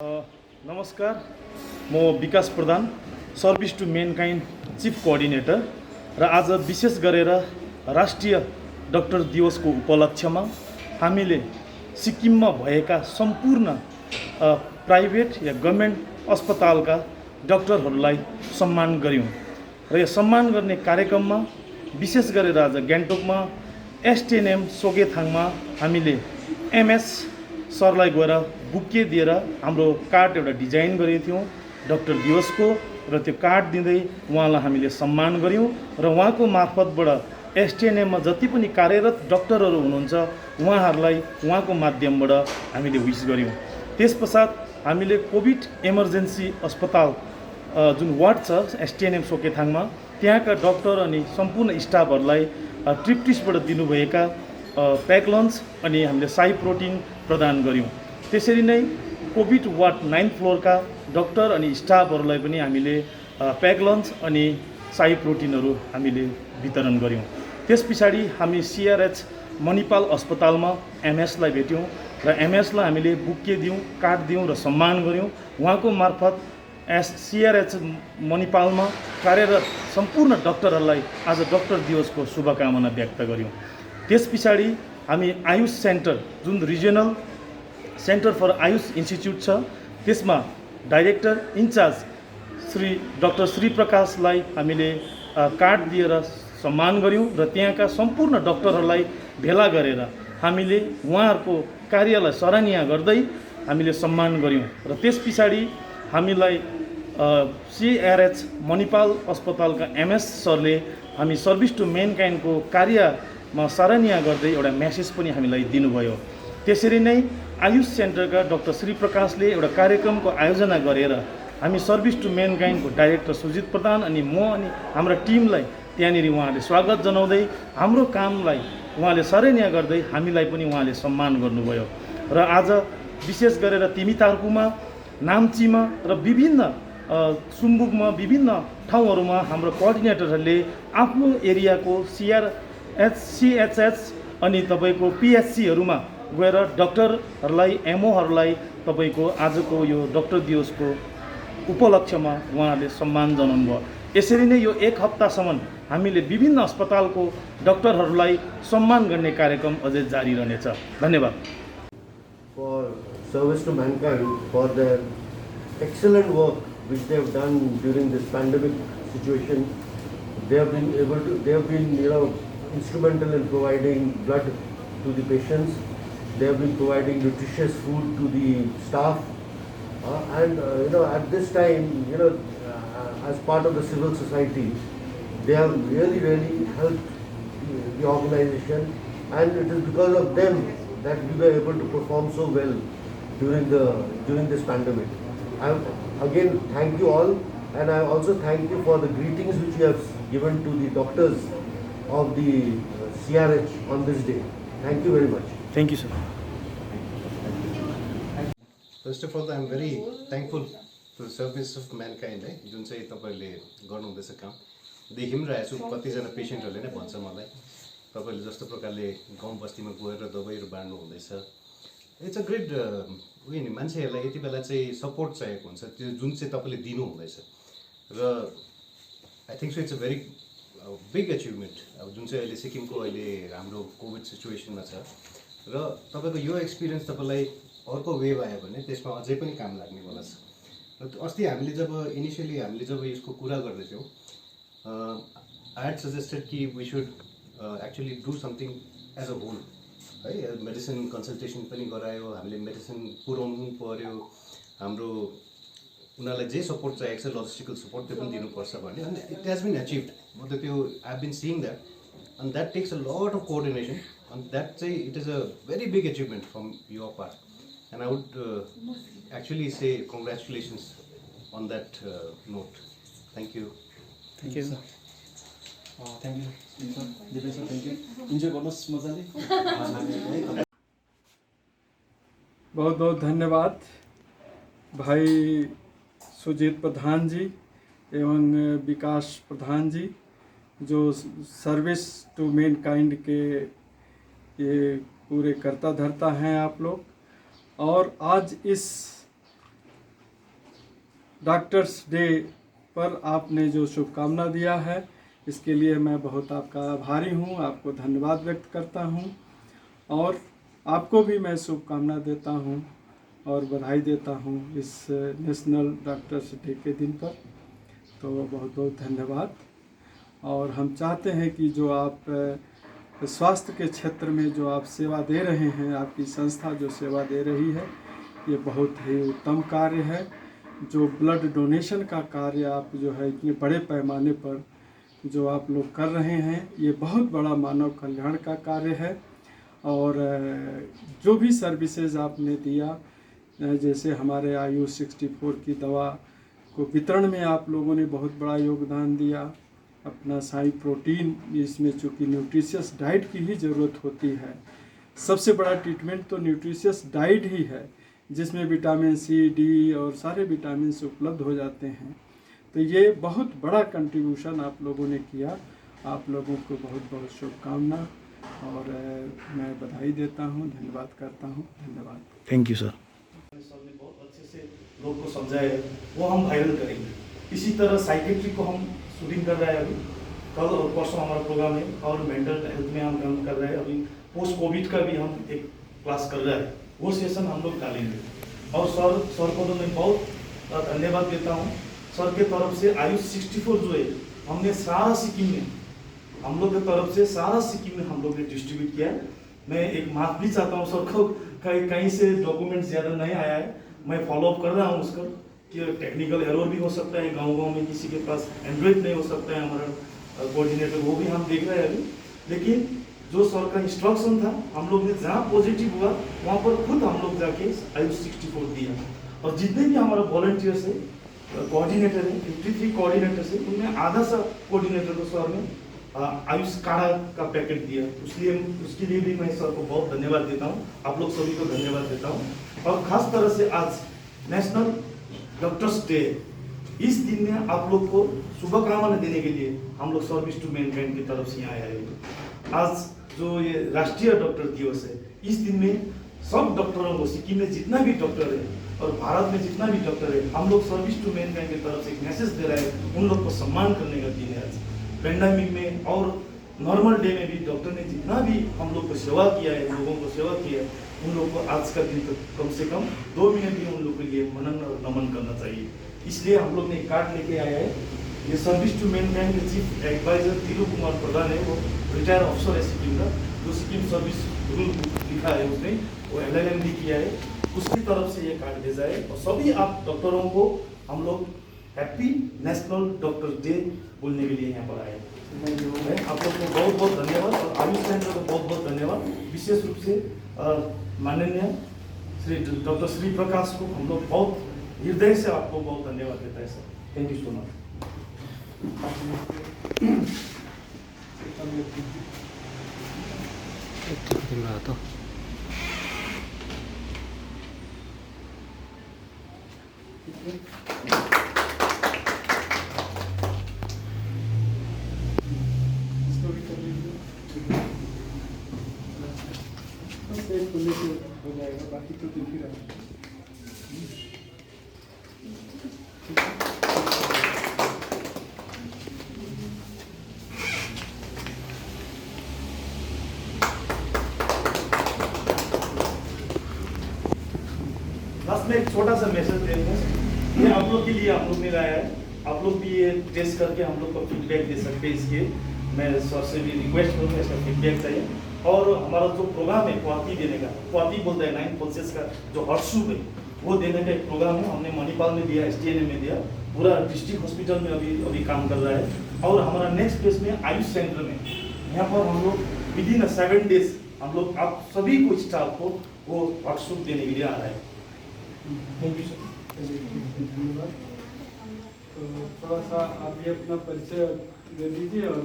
नमस्कार, म विकास प्रधान, service to मेनकाइन्ड chief coordinator र आज विशेष गरेर राष्ट्रिय डाक्टर दिवसको उपलक्ष्यमा हामीले सिक्किममा भएका सम्पूर्ण प्राइभेट या गभर्मेन्ट अस्पतालका डाक्टरहरूलाई सम्मान गर्यौं र यो सम्मान गर्ने कार्यक्रममा विशेष गरेर आज गान्तोकमा एसटिएनएम सोगेथाङमा हामीले एमएस सरलाई गएर बुके दिएर हाम्रो कार्ड एउटा डिजाइन गरेको थियौँ डाक्टर दिवसको र त्यो कार्ड दिँदै उहाँलाई हामीले सम्मान गर्यौँ र उहाँको मार्फतबाट एसटिएनएममा जति पनि कार्यरत डाक्टरहरू हुनुहुन्छ उहाँहरूलाई उहाँको माध्यमबाट हामीले विश गर्यौँ। त्यसपश्चात हामीले कोभिड इमर्जेन्सी अस्पताल जुन वार्ड छ एसटिएनएम सोकेथाङमा त्यहाँका डाक्टर अनि सम्पूर्ण स्टाफहरूलाई ट्रिप्टिसबाट दिनुभएका प्याक लन्च अनि हामीले साई प्रोटिन प्रदान गर्यौँ। त्यसरी नै कोभिड वार्ड 9th फ्लोरका डाक्टर अनि स्टाफहरूलाई पनि हामीले प्याक लन्च अनि साई प्रोटिनहरू हामीले वितरण गर्यौँ। त्यस पछाडि हामी सिआरएच मणिपाल अस्पतालमा एमएसलाई भेट्यौँ र एमएसलाई हामीले बुके दियौँ, कार्ड दियौँ र सम्मान गर्यौँ। उहाँको मार्फत सिआरएच मणिपालमा कार्यरत सम्पूर्ण डाक्टरहरूलाई आज डाक्टर दिवसको शुभकामना व्यक्त गर्यौँ। त्यस पछाडि हामी आयुष सेन्टर जुन regional centre for AYUSH institute छ त्यसमा director incharge Shri doctor Shri प्रकाशलाई हामीले कार्ड दिएर सम्मान गर्यौँ र त्यहाँका सम्पूर्ण डाक्टरहरूलाई भेला गरेर हामीले उहाँहरूको कार्यलाई सराहनीय गर्दै हामीले सम्मान गर्यौँ र त्यस पछाडि हामीलाई सिआरएच मणिपाल अस्पतालका एमएस सरले हामी सर्भिस टु मेनकाइन्डको कार्यमा सराहनीय गर्दै एउटा मेसेज पनि हामीलाई दिनुभयो। त्यसरी नै आयुष सेन्टरका डाक्टर श्री प्रकाशले एउटा कार्यक्रमको आयोजना गरेर हामी सर्भिस टु मेनकाइन्डको डाइरेक्टर सुजित प्रधान अनि म अनि हाम्रा टिमलाई त्यहाँनिर उहाँले स्वागत जनाउँदै हाम्रो कामलाई उहाँले सराहनीय गर्दै हामीलाई पनि उहाँले सम्मान गर्नुभयो र आज विशेष गरेर तिमीतार्कुमा, नाम्चीमा र विभिन्न सुम्बुकमा विभिन्न ठाउँहरूमा हाम्रो कोअर्डिनेटरहरूले आफ्नो एरियाको सिएचएच अनि तपाईँको पिएचसीहरूमा गएर डाक्टरहरूलाई एमओहरूलाई तपाईँको आजको यो डाक्टर दिवसको उपलक्ष्यमा उहाँहरूले सम्मान जनाउनु भयो। यसरी नै यो एक हप्तासम्म हामीले विभिन्न अस्पतालको डाक्टरहरूलाई सम्मान गर्ने कार्यक्रम अझै जारी रहनेछ। धन्यवाद। For service to mankind, for their excellent work which they have done during this pandemic situation. They have been instrumental in providing blood to the patients. They have been providing nutritious food to the staff, and at this time, as part of the civil society, they have really helped the organization, and it is because of them that we were able to perform so well during this pandemic. I again thank you all, and I also thank you for the greetings which you have given to the doctors of the CRH on this day. Thank you very much. Thank you, sir. First of all, I am very thankful to the service of mankind. जुन चाहिँ तपाईले गर्नुहुँदैछ काम देखिम रहेछु कतिजना पेशेन्टहरूले नै भन्छ मलाई तपाईले जस्तो प्रकारले गाउँ बस्तीमा गएर दबाईहरू बाँड्नु हुँदैछ। इट्स अ ग्रेट उयो नि मान्छेहरूलाई यति बेला चाहिँ सपोर्ट चाहिएको हुन्छ त्यो जुन चाहिँ तपाईले दिनु हुँदैछ र I think so it's a very big achievement अब जुन चाहिँ अहिले सिक्किमको अहिले हाम्रो कोभिड सिचुएसनमा छ र तपाईको यो एक्सपिरियन्स तपाईलाई अर्को वेभ आयो भने त्यसमा अझै पनि काम लाग्ने वाला छ। र अस्ति हामीले जब यसको कुरा गर्दैथ्यौँ आई ह्याड सजेस्टेड कि we should actually do something as a whole है मेडिसिन कन्सल्टेसन पनि गरायो हामीले मेडिसिन पुर्याउनु पर्यो हाम्रो उनीहरूलाई जे सपोर्ट चाहिएको छ लजिस्टिकल सपोर्ट त्यो पनि दिनुपर्छ भने अनि इट हेज बिन अचिभड मतलब त्यो I have been seeing that and that takes a lot of coordination and that say it is a very big achievement from your part and I would actually say congratulations on that note. Thank you. Thank you, sir. Thank you, sir. Dipesh sir, thank you. Enjoy गर्नुहोस् मजाले। बहुत बहुत धन्यवाद भाई सुजीत प्रधान जी एवं विकास प्रधान जी जो service to Mankind के ये पूरे करता धरता हैं आप लोग। और आज इस डॉक्टर्स डे पर आपने जो शुभकामना दिया है, इसके लिए मैं बहुत आपका आभारी हूँ, आपको धन्यवाद व्यक्त करता हूँ और आपको भी मैं शुभकामना देता हूँ और बधाई देता हूँ इस नेशनल डॉक्टर्स डे के दिन पर। तो बहुत बहुत धन्यवाद। और हम चाहते हैं कि जो आप स्वास्थ्य के क्षेत्र में जो आप सेवा दे रहे हैं, आपकी संस्था जो सेवा दे रही है, ये बहुत ही उत्तम कार्य है। जो ब्लड डोनेशन का कार्य आप जो है इतने बड़े पैमाने पर जो आप लोग कर रहे हैं, ये बहुत बड़ा मानव कल्याण का कार्य है। और जो भी सर्विसेज आपने दिया, जैसे हमारे आयु 64 की दवा को वितरण में आप लोगों ने बहुत बड़ा योगदान दिया। अपना साई प्रोटीन, इसमें चूँकि न्यूट्रिशियस डाइट की ही ज़रूरत होती है, सबसे बड़ा ट्रीटमेंट तो न्यूट्रिशियस डाइट ही है, जिसमें विटामिन सी, डी और सारे विटामिन उपलब्ध हो जाते हैं। तो ये बहुत बड़ा कंट्रीब्यूशन आप लोगों ने किया। आप लोगों को बहुत बहुत शुभकामना और मैं बधाई देता हूँ, धन्यवाद करता हूँ। धन्यवाद। Thank you sir. सर ने बहुत अच्छे से लोग को समझाया, वो हम वायरल करेंगे। इसी तरह साइकेट्री को हम शूटिंग कर रहे हैं अभी, कल और परसों हमारा प्रोग्राम है, और मेंटल हेल्थ में हम काम कर रहे हैं। अभी पोस्ट कोविड का भी हम एक क्लास कर रहे हैं, वो सेशन हम लोग डालेंगे। और सर को तो मैं बहुत धन्यवाद देता हूँ। सर के तरफ से आयु 64 जो है, हमने सारा सिक्किम में, हम लोग की तरफ से सारा सिक्किम में हम लोग ने डिस्ट्रीब्यूट किया। मैं एक माफ भी चाहता हूँ सर को, कहीं से डॉक्यूमेंट ज़्यादा नहीं आया है, मैं फॉलोअप कर रहा हूँ उसका, कि टेक्निकल एरर भी हो सकता है, गांव में किसी के पास एंड्रॉइड नहीं हो सकता है, हमारा कोऑर्डिनेटर वो भी हम देख रहे हैं अभी। लेकिन जो सर का इंस्ट्रक्शन था, हम लोग ने जहाँ पॉजिटिव हुआ वहाँ पर खुद हम लोग जाके आयु 64 दिया। और जितने भी हमारा वॉलंटियर्स है, कोऑर्डिनेटर है, 53 कोऑर्डिनेटर है, उनमें आधा सा कोऑर्डिनेटर को सर ने आयुष काढ़ा का पैकेट दिया। उसके लिए भी मैं सर को बहुत धन्यवाद देता हूँ, आप लोग सभी को धन्यवाद देता हूँ। और खास तरह से आज नेशनल डॉक्टर्स डे, इस दिन में आप लोग को शुभकामना देने के लिए हम लोग सर्विस टू मैनकाइंड की तरफ से यहाँ आए हैं। आज जो ये राष्ट्रीय डॉक्टर दिवस है, इस दिन में सब डॉक्टरों को, सिक्किम में जितना भी डॉक्टर है और भारत में जितना भी डॉक्टर है, हम लोग सर्विस टू मैनकाइंड की तरफ से एक मैसेज दे रहे हैं, उन लोग को सम्मान करने का दिन है आज। पेंडेमिक में और नॉर्मल डे में भी डॉक्टर ने जितना भी हम लोग को सेवा किया है, लोगों को सेवा किया है, उन लोग को आज का दिन कम से कम 2 मिनट भी उन लोग के लिए मनन और नमन करना चाहिए। इसलिए हम लोग ने कार्ड लेके आया है। ये सर्विस टू मैनकाइंड के चीफ एडवाइजर तिरु कुमार प्रधान है, वो रिटायर ऑफिसर है सिक्किम का, जो सिक्किम सर्विस रूल लिखा है उसने, वो LLM भी किया है, उसकी तरफ से ये कार्ड भेजा है। और सभी आप डॉक्टरों को हम लोग हैप्पी नेशनल डॉक्टर डे बोलने के लिए यहाँ पर आए हैं। आप लोग को बहुत बहुत धन्यवाद, और आयुष सेंटर को बहुत बहुत धन्यवाद। विशेष रूप से माननीय श्री डॉक्टर श्री प्रकाश को हम लोग बहुत हृदय से आपको बहुत धन्यवाद देता है sir. Thank you so much. हो जाएगा, बाकी तो दिख ही रहा है। लास्ट में एक छोटा सा मैसेज देंगे, ये आप लोग के लिए हम लोग ने लाया है। आप लोग भी ये टेस्ट करके हम लोग को फीडबैक दे सकते हैं। इसके मैं सर से भी रिक्वेस्ट करूँगा, इसका फीडबैक चाहिए। और हमारा जो प्रोग्राम है क्वालिटी देने का, क्वालिटी बोलते हैं 9 प्रोसेस का जो हॉट सूप है, वो देने का एक प्रोग्राम है। हमने मणिपाल में दिया, STNM में दिया, पूरा डिस्ट्रिक्ट हॉस्पिटल में अभी काम कर रहा है। और हमारा नेक्स्ट फेज में आयुष सेंटर में, यहाँ पर हम लोग विदिन 7 डेज हम लोग आप सभी को स्टाफ को वो हॉट सूप देने के लिए आ रहा है। Thank you sir. धन्यवाद। तो थोड़ा सा आप भी अपना परिचय दे दीजिए और